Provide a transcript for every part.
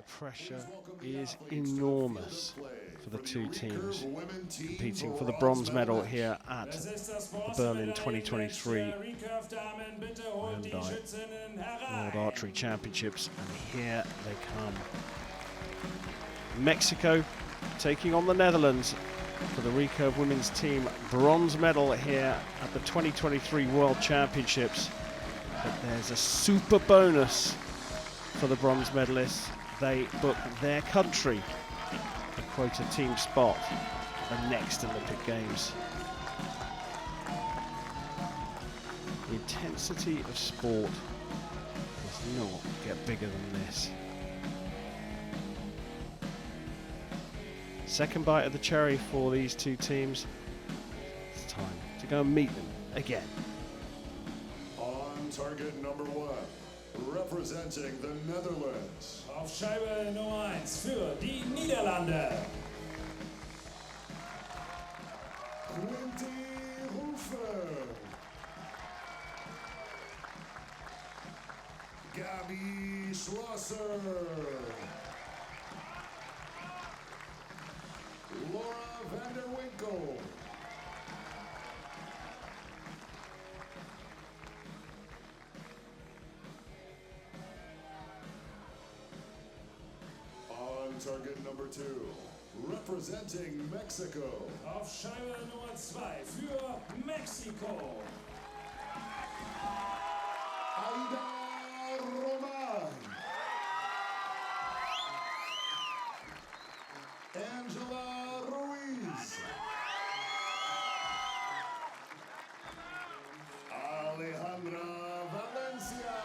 pressure is enormous for the two teams competing for the bronze medal here at the Berlin 2023 World Archery Championships, and here they come. Mexico taking on the Netherlands for the Recurve women's team bronze medal here at the 2023 World Championships. But there's a super bonus for the bronze medalists. They book their country a quota team spot at the next Olympic Games. The intensity of sport does not get bigger than this. Second bite of the cherry for these two teams. It's time to go and meet them again. On target number 1, representing the Netherlands. Auf Scheibe Nummer 1 für die Niederlande. Gabi Schlosser. Laura van der Winkel. On target number 2, representing Mexico. Auf Scheibe Nummer 2 für Mexiko. Aida Roman. Angela Ruiz. Alejandra Valencia.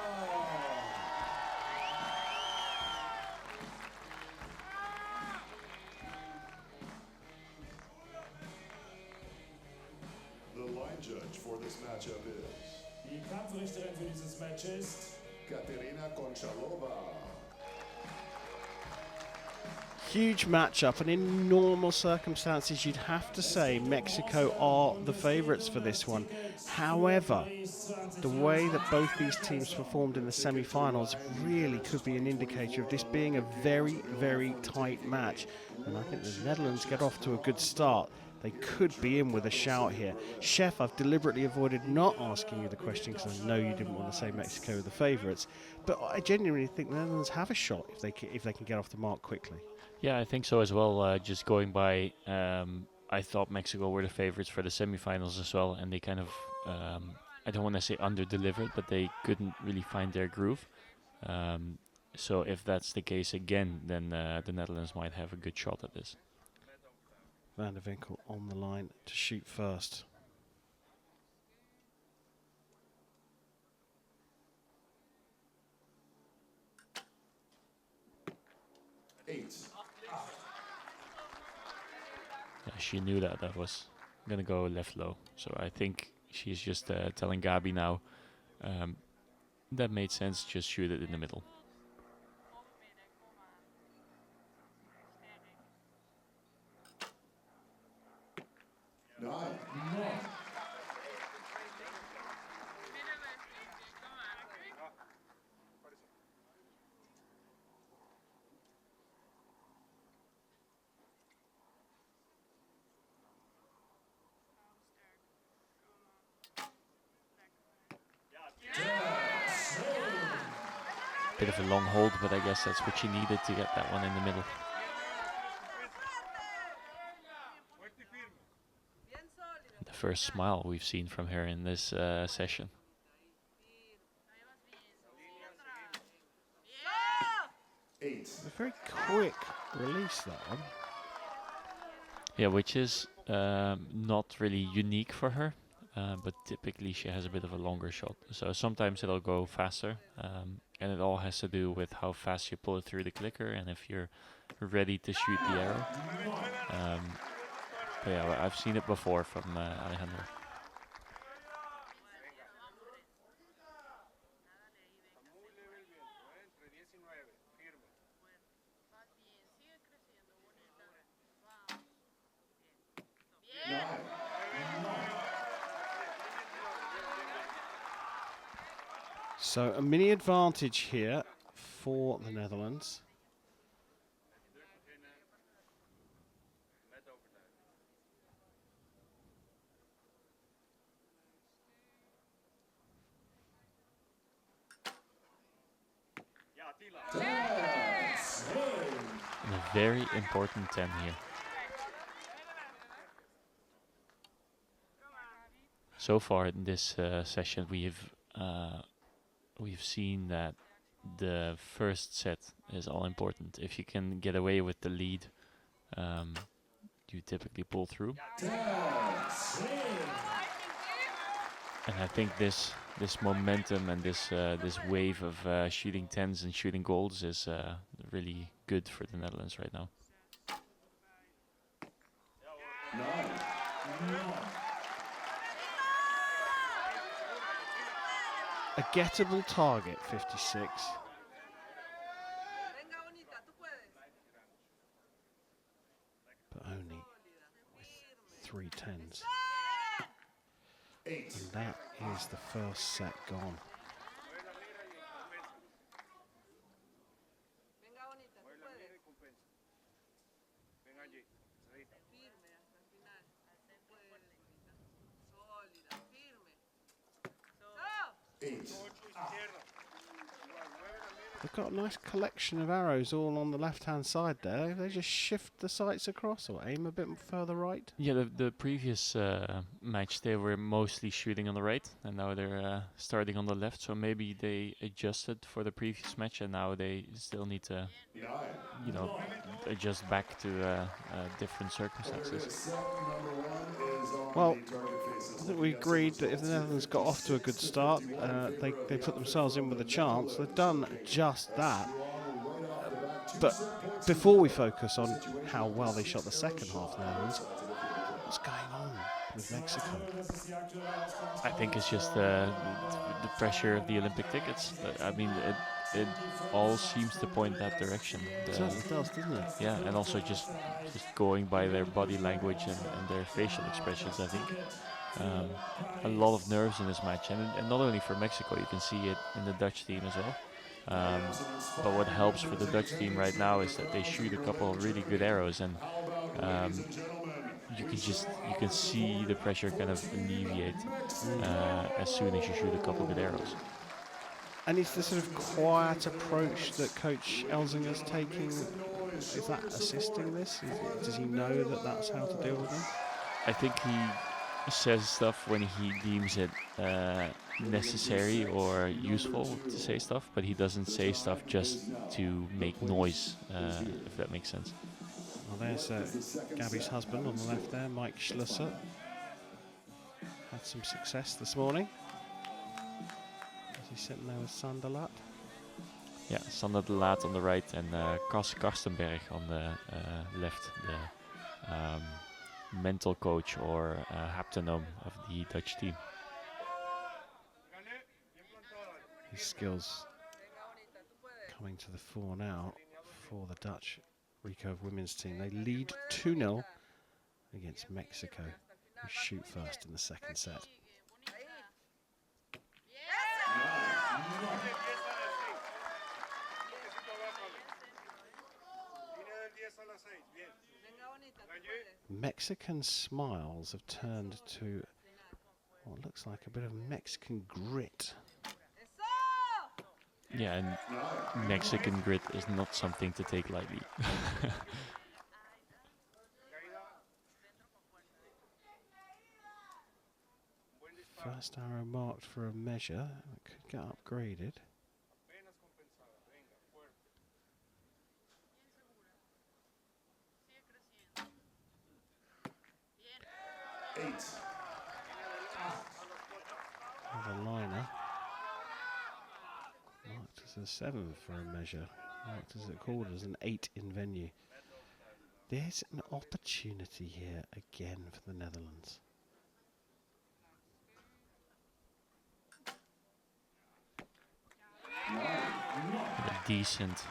The line judge for this matchup is Die Kampfrichterin für dieses Match ist Katerina Konchalova. Huge matchup, and in normal circumstances you'd have to say Mexico are the favourites for this one. However, the way that both these teams performed in the semi-finals really could be an indicator of this being a very, very tight match. And I think the Netherlands get off to a good start. They could be in with a shout here. Chef, I've deliberately avoided not asking you the question because I know you didn't want to say Mexico are the favourites, but I genuinely think the Netherlands have a shot if they can get off the mark quickly. Yeah, I think so as well. Just going by, I thought Mexico were the favorites for the semifinals as well, and they kind of, I don't want to say under-delivered, but they couldn't really find their groove. So if that's the case again, then the Netherlands might have a good shot at this. Van der Winkel on the line to shoot first. Yeah, she knew that was going to go left low. So I think she's just telling Gabi now, that made sense, just shoot it in the middle. Bit of a long hold, but I guess that's what she needed to get that one in the middle. The first smile we've seen from her in this session. A very quick release, that one. Yeah, which is not really unique for her, but typically she has a bit of a longer shot. So sometimes it'll go faster, and it all has to do with how fast you pull it through the clicker and if you're ready to shoot the arrow. But yeah, I've seen it before from Alejandra. So a mini advantage here for the Netherlands. And a very important 10 here. So far in this session, we've seen that the first set is all important. If you can get away with the lead, you typically pull through. And I think this momentum and this wave of shooting 10s and shooting golds is really good for the Netherlands right now. A gettable target, 56. But only with 3 10s. And that is the first set gone. They've got a nice collection of arrows all on the left-hand side there. They just shift the sights across or aim a bit further right. Yeah, the previous match they were mostly shooting on the right, and now they're starting on the left. So maybe they adjusted for the previous match, and now they still need to, you know, adjust back to different circumstances. Well, I think we agreed that if the Netherlands got off to a good start, they put themselves in with a chance. They've done just that. But before we focus on how well they shot the second half, the Netherlands, what's going on with Mexico? I think it's just the pressure of the Olympic tickets. I mean, it all seems to point that direction. It certainly does, doesn't it? Yeah, and also just going by their body language and their facial expressions, I think. A lot of nerves in this match, and not only for Mexico, you can see it in the Dutch team as well. But what helps for the Dutch team right now is that they shoot a couple of really good arrows, and you can see the pressure kind of alleviate as soon as you shoot a couple of good arrows. And is the sort of quiet approach that Coach Elzinger's taking, is that assisting this? Does he know that that's how to deal with them? I think he says stuff when he deems it necessary or useful to say stuff, but he doesn't say stuff just to make noise, if that makes sense. Well, there's Gabby's husband on the left there, Mike Schlusser. Had some success this morning. Is he sitting there with Sanderlat? Yeah, Sander de Laat on the right and Cas Karstenberg on the left, the mental coach or haptonome of the Dutch team. His skills coming to the fore now for the Dutch Recurve women's team. They lead 2-0 against Mexico, who shoot first in the second set. Mexican smiles have turned to what looks like a bit of Mexican grit. Yeah, and Mexican grit is not something to take lightly. First arrow marked for a measure. It could get upgraded. Another liner. Marked as a 7 for a measure. Marked as it called as an 8 in venue. There's an opportunity here again for the Netherlands. A decent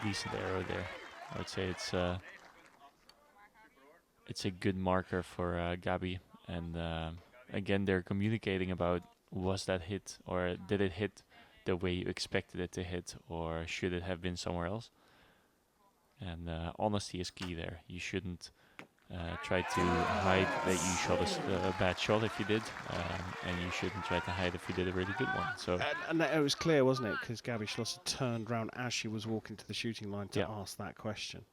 arrow there. I would say it's a good marker for Gabi, and again they're communicating about, was that hit or did it hit the way you expected it to hit, or should it have been somewhere else? And honesty is key there. You shouldn't try to hide that you shot a bad shot if you did, and you shouldn't try to hide if you did a really good one. So And it was clear, wasn't it? Because Gabby Schlosser turned around as she was walking to the shooting line to ask that question.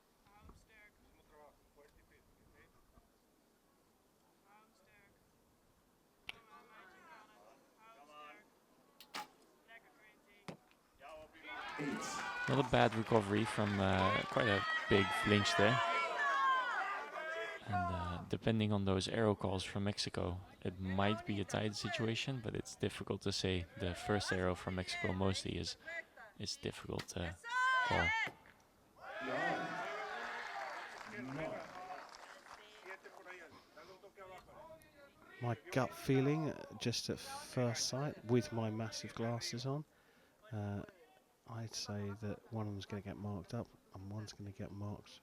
not a bad recovery from quite a big flinch there. And depending on those arrow calls from Mexico, it might be a tight situation, but it's difficult to say. The first arrow from Mexico mostly is difficult to call. My gut feeling, just at first sight, with my massive glasses on, I'd say that one of them's going to get marked up, and one's going to get marked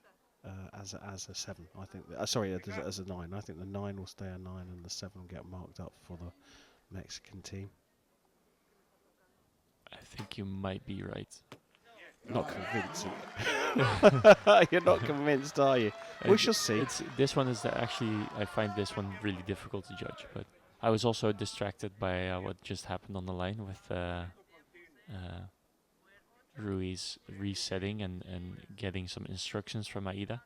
as a 7. I think. Sorry, as a 9. I think the 9 will stay a 9, and the 7 will get marked up for the Mexican team. I think you might be right. Not convinced. You're not convinced, are you? We shall see. This one is actually, I find this one really difficult to judge, but I was also distracted by what just happened on the line with Ruiz resetting and getting some instructions from Aida.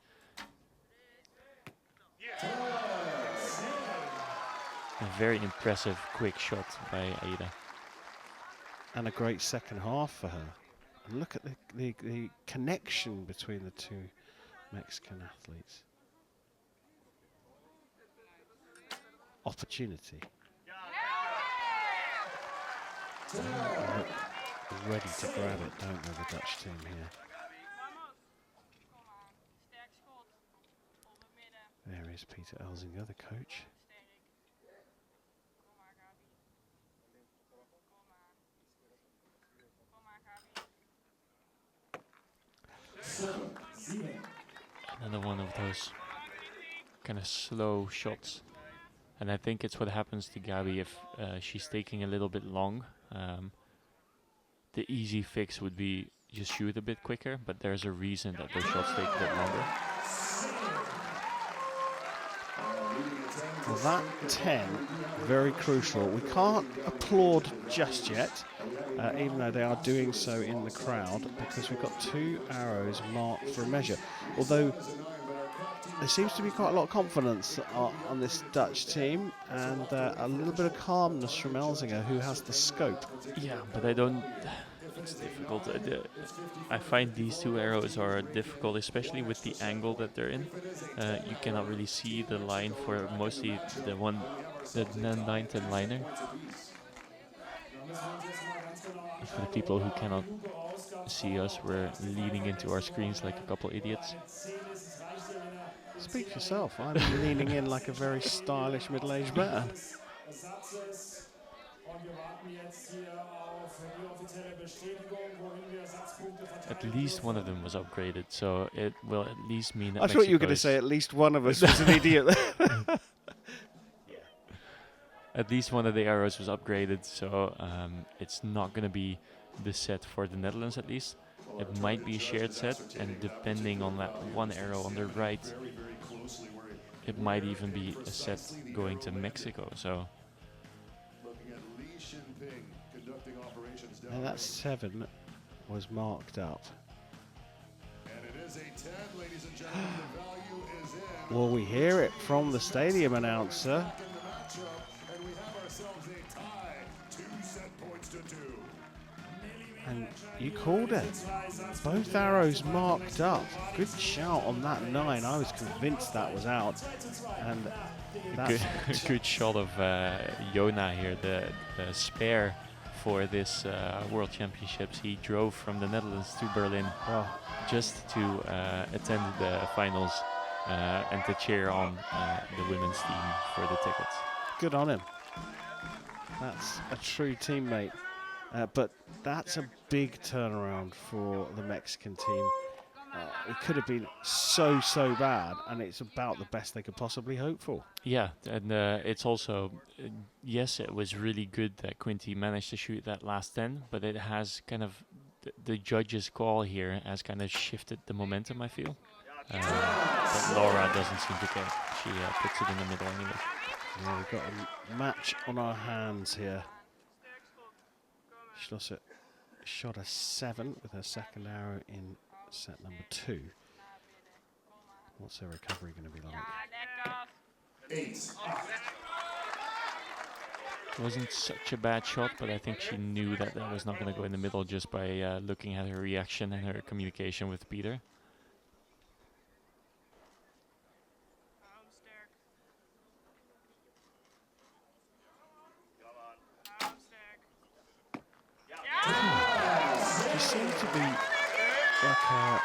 A very impressive quick shot by Aida. And a great second half for her. And look at the connection between the two Mexican athletes. Opportunity. Ready to grab it, don't they, the Dutch team here. There is Peter Elzinga, the coach. Another one of those kind of slow shots. And I think it's what happens to Gabi if she's taking a little bit long. The easy fix would be just shoot a bit quicker, but there's a reason that those shots take a bit longer. Well, that 10, very crucial. We can't applaud just yet, even though they are doing so in the crowd, because we've got 2 arrows marked for a measure. Although there seems to be quite a lot of confidence on this Dutch team, and a little bit of calmness from Elzinga, who has the scope. Yeah, but I don't... It's difficult. I find these 2 arrows are difficult, especially with the angle that they're in. You cannot really see the line for mostly the 9-10 liner. For the people who cannot see us, we're leaning into our screens like a couple idiots. Speak for yourself. I'm leaning in like a very stylish middle-aged man. At least one of them was upgraded, so it will at least mean that I thought you were going to say at least one of us was an idiot. At least one of the arrows was upgraded, so it's not going to be the set for the Netherlands at least. It might be a shared set, and depending on that one arrow on the right, it might even be a set going to Mexico. So. And that 7 was marked up. And it is a 10, ladies and gentlemen. The value is in. Well, we hear it from the stadium announcer. And we have ourselves a tie. 2 set points to 2. And you called it. Both arrows marked up. Good shout on that 9. I was convinced that was out. And that's Good shot of Jona here, the spare for this World Championships. He drove from the Netherlands to Berlin just to attend the finals and to cheer on the women's team for the tickets. good on him. That's a true teammate. But that's a big turnaround for the Mexican team. It could have been so bad, and it's about the best they could possibly hope for. Yeah, and it's also, yes, it was really good that Quinty managed to shoot that last 10, but it has kind of, the judge's call here has kind of shifted the momentum, I feel. But Laura doesn't seem to care. She puts it in the middle anyway. Yeah, we've got a match on our hands here. Schlosser shot a 7 with her second arrow in set number 2. What's her recovery going to be like? 8. It wasn't such a bad shot, but I think she knew that that was not going to go in the middle just by looking at her reaction and her communication with Peter. She seemed to be like a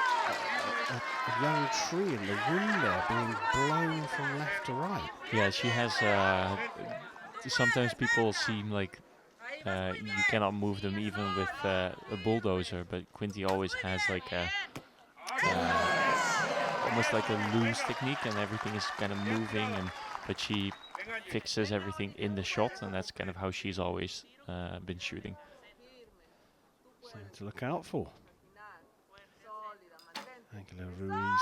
young tree in the wind there, being blown from left to right. Yeah, she has. Sometimes people seem like you cannot move them even with a bulldozer, but Quinty always has like a almost like a loose technique, and everything is kind of moving, but she fixes everything in the shot, and that's kind of how she's always been shooting. Something to look out for. Angela Ruiz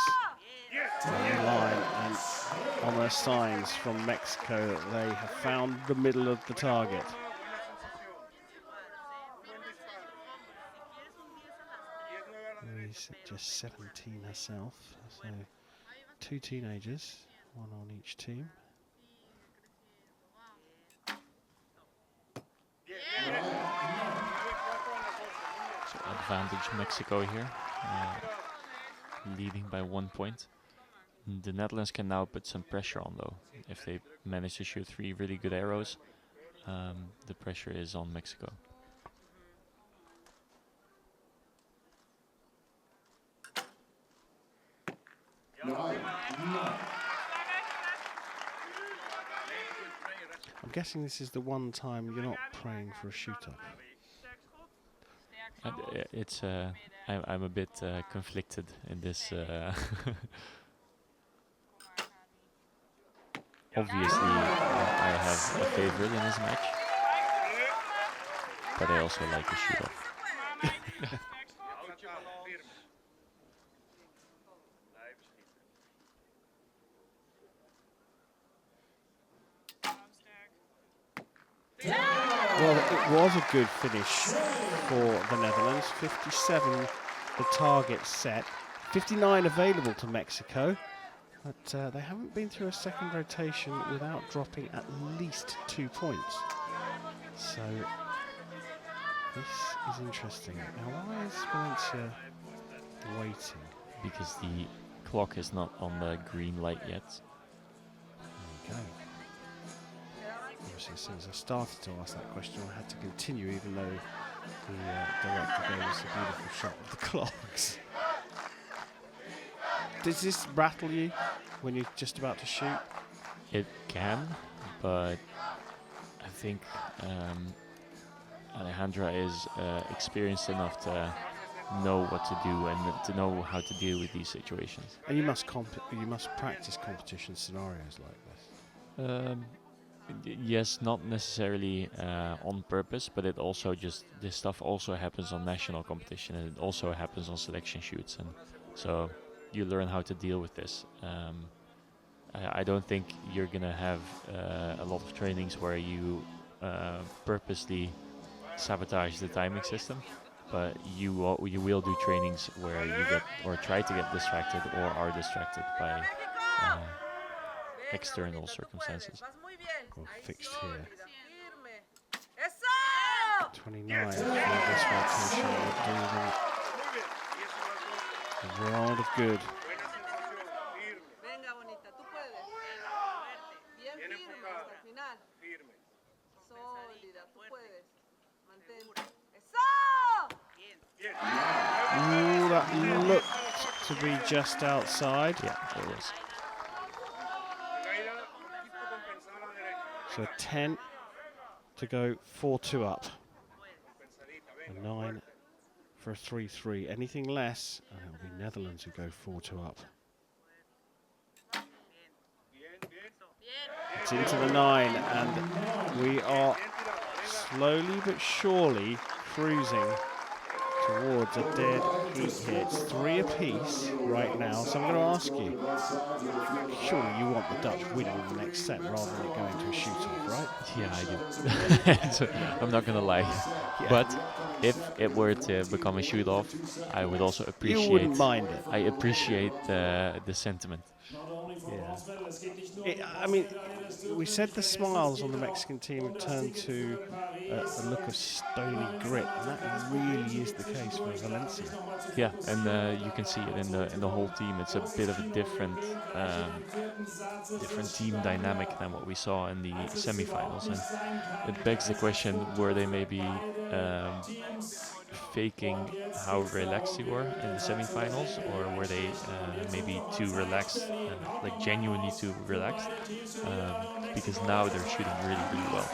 on the line, and on her signs from Mexico that they have found the middle of the target. Ruiz just 17 herself, so 2 teenagers, 1 on each team. So advantage Mexico here, leading by 1 point. The Netherlands can now put some pressure on though. If they manage to shoot 3 really good arrows, the pressure is on Mexico. I'm guessing this is the one time you're not praying for a shoot-up. It's I'm a bit conflicted in this. Obviously, I have a favorite in this match, but I also like a shoot-off. Well, it was a good finish for the Netherlands. 57 the target set, 59 available to Mexico, but they haven't been through a second rotation without dropping at least 2 points. So this is interesting. Now, why is Valencia waiting? Because the clock is not on the green light yet. There we go. Obviously, as soon as I started to ask that question, I had to continue, even though the director gave us a beautiful shot of the clocks. Does this rattle you when you're just about to shoot? It can, but I think Alejandra is experienced enough to know what to do and to know how to deal with these situations. And you must practice competition scenarios like this. Yes, not necessarily on purpose, but it also this stuff also happens on national competition, and it also happens on selection shoots, and so you learn how to deal with this. I don't think you're gonna have a lot of trainings where you purposely sabotage the timing system, but you will do trainings where you get or try to get distracted or are distracted by external circumstances. Well, fixed here. 29 for this rotation will do them a world of good. Ooh, that looked to be just outside. Yeah, it was. So 10 to go, 4-2 up. A 9 for a 3-3. Anything less, and it'll be Netherlands who go 4-2 up. It's into the 9, and we are slowly but surely cruising towards a dead heat here. It's 3 apiece right now. So I'm going to ask you, surely you want the Dutch winning the next set rather than it going to a shoot-off, right? Yeah, I do. So, I'm not gonna lie. But if it were to become a shoot-off, I would also You appreciate. wouldn't mind it. I appreciate the sentiment. I mean, we said the smiles on the Mexican team have turned to a look of stony grit, and that really is the case for Valencia. Yeah, and you can see it in the whole team. It's a bit of a different team dynamic than what we saw in the semifinals, and it begs the question: were they maybe faking how relaxed they were in the semifinals, or were they maybe too relaxed, like genuinely too relaxed? Because now they're shooting really, really well.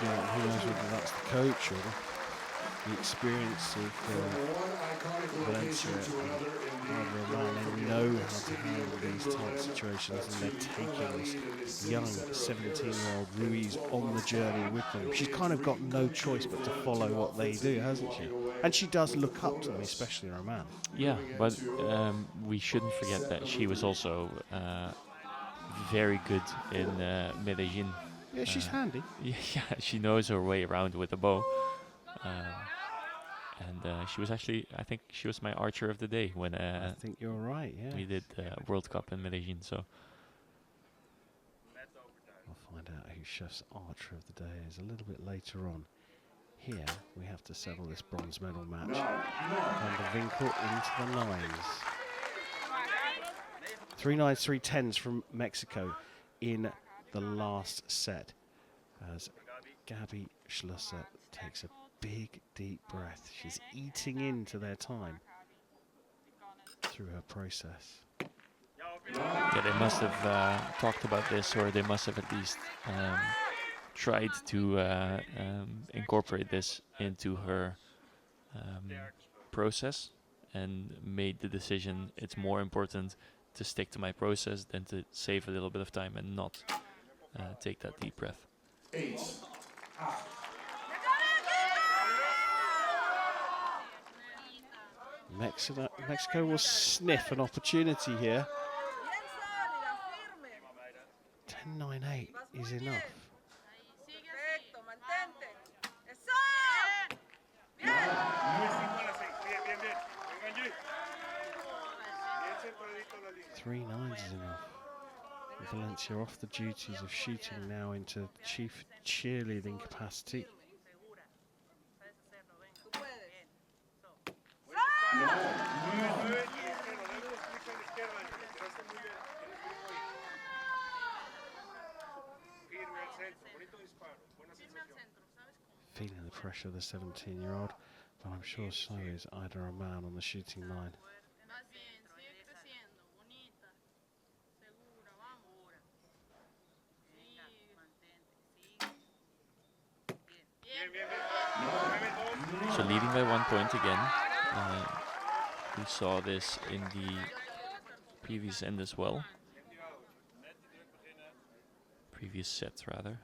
Yeah, who knows whether that's the coach or the experience of Valencia and Roman. They know how to handle these tight situations, and they're taking this young 17-year-old Ruiz on the journey with them. She's kind of got no choice but to follow what they do, hasn't she? And she does look up to them, especially Roman. Yeah, but we shouldn't forget that she was also very good in Medellin. Yeah, she's handy. Yeah, she knows her way around with a bow. And she was actually, I think she was my archer of the day when I think you're right, yeah. we did the World Cup in Medellin. So We'll find out who Chef's archer of the day is a little bit later on. Here, we have to settle this bronze medal match. Van der Winkel into the nines. 3 9s, 3 10s from Mexico in the last set as Gabby Schlusser takes a big, deep breath. She's eating into their time through her process. yeah, they must have talked about this, or they must have at least tried to incorporate this into her process, and made the decision it's more important to stick to my process than to save a little bit of time and not take that deep breath. 8. Mexico will sniff an opportunity here. 10-9-8 is enough. 3 9s is enough. Valencia off the duties of shooting now into chief cheerleading capacity. Feeling the pressure of the 17-year-old, but I'm sure so is Ida Roman on the shooting line. So leading by 1 point again. We saw this in the previous end as well. Previous sets, rather.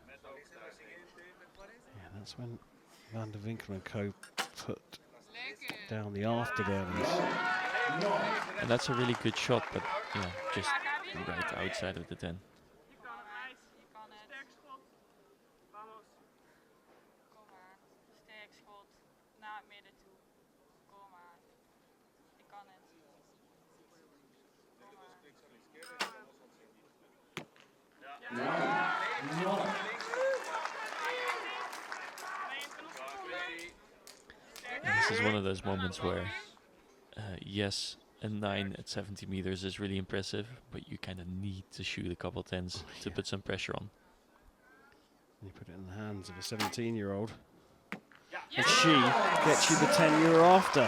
Yeah, that's when Van der Winkel and co put down the afterburners. And that's a really good shot, but yeah, just right outside of the 10. This is one of those moments where, yes, a 9 at 70 meters is really impressive, but you kind of need to shoot a couple 10s to put some pressure on. You put it in the hands of a 17-year-old. And she gets you the 10 you're after.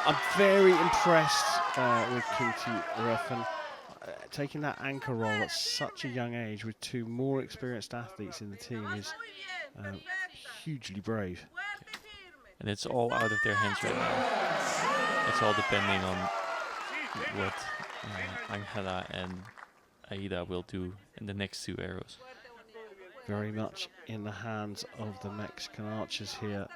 I'm very impressed with Kinti Ruffen. Taking that anchor role at such a young age with 2 more experienced athletes in the team is hugely brave. And it's all out of their hands right now. It's all depending on what Angela and Aida will do in the next 2 arrows. Very much in the hands of the Mexican archers here.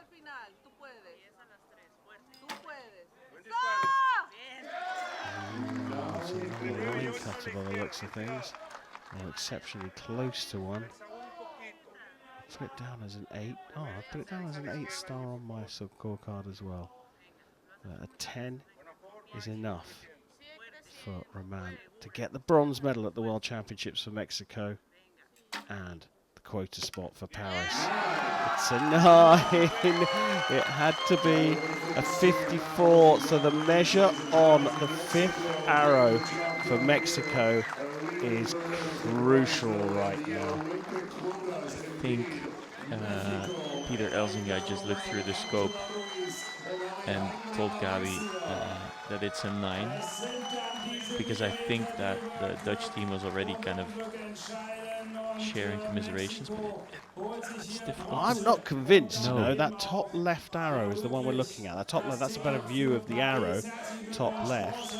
line cutter by the looks of things, or exceptionally close to one. Put it down as an 8. Oh, I put it down as an 8-star on my scorecard as well. A 10 is enough for Roman to get the bronze medal at the World Championships for Mexico and the quota spot for Paris. It's a 9. It had to be a 54. So the measure on the 5th arrow for Mexico is crucial right now. I think Peter Elzinga just looked through the scope and told Gabi that it's a 9, because I think that the Dutch team was already kind of sharing commiserations, but it's difficult. I'm not convinced, No. you know. That top left arrow is the one we're looking at. That top left, that's a better view of the arrow, top left.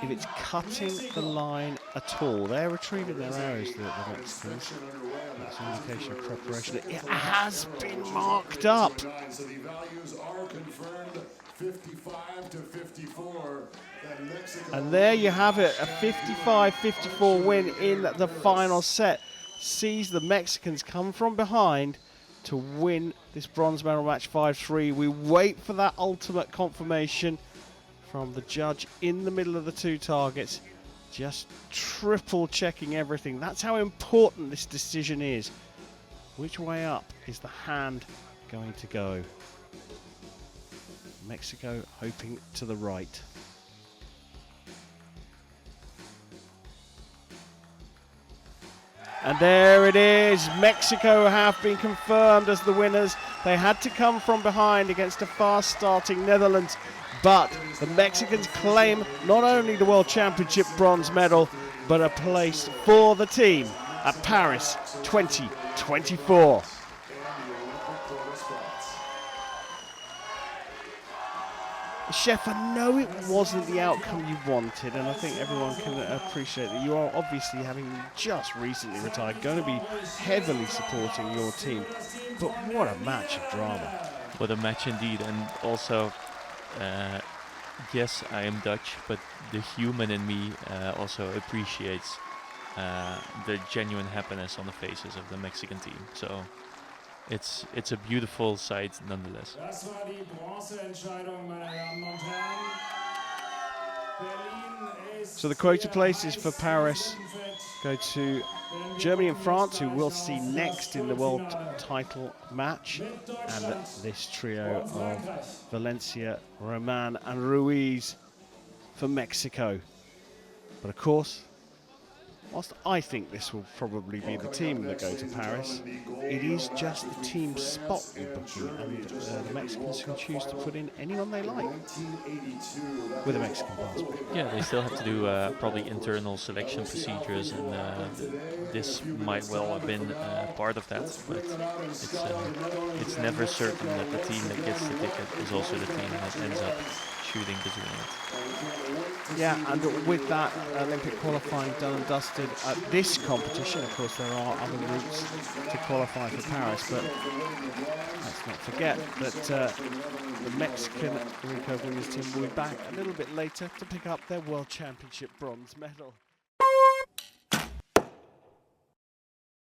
If it's cutting the line at all, they're retrieving their arrows, the Mexicans. That's an indication of preparation. It has been marked up. So the values are confirmed, 55 to 54. And there you have it, a 55-54 win in the final set. Sees the Mexicans come from behind to win this bronze medal match 5-3. We wait for that ultimate confirmation from the judge in the middle of the two targets, just triple checking everything. That's how important this decision is. Which way up is the hand going to go? Mexico hoping to the right. And there it is. Mexico have been confirmed as the winners. They had to come from behind against a fast-starting Netherlands, but the Mexicans claim not only the World Championship bronze medal, but a place for the team at Paris 2024. Chef, I know it wasn't the outcome you wanted, and I think everyone can appreciate that you are obviously, having just recently retired, going to be heavily supporting your team. But what a match of drama. What a match indeed, and also, yes, I am Dutch, but the human in me also appreciates the genuine happiness on the faces of the Mexican team. So it's a beautiful sight nonetheless. Das war die Bronzeentscheidung, meine Damen und Herren. Berlin ist So the quota places for Paris go to Germany and France, who we'll see next in the world title match, and this trio of Valencia, Roman and Ruiz for Mexico. But of course, whilst I think this will probably be the team that go to Paris, it is just the team spot we're booking, and the Mexicans can choose to put in anyone they like with a Mexican passport. Yeah, they still have to do probably internal selection procedures, and this might well have been part of that. But it's never certain that the team that gets the ticket is also the team that ends up shooting the tournament. Yeah, and with that Olympic qualifying done and dusted at this competition, of course there are other routes to qualify for Paris, but let's not forget that the Mexican Recurve women's team will be back a little bit later to pick up their World Championship bronze medal.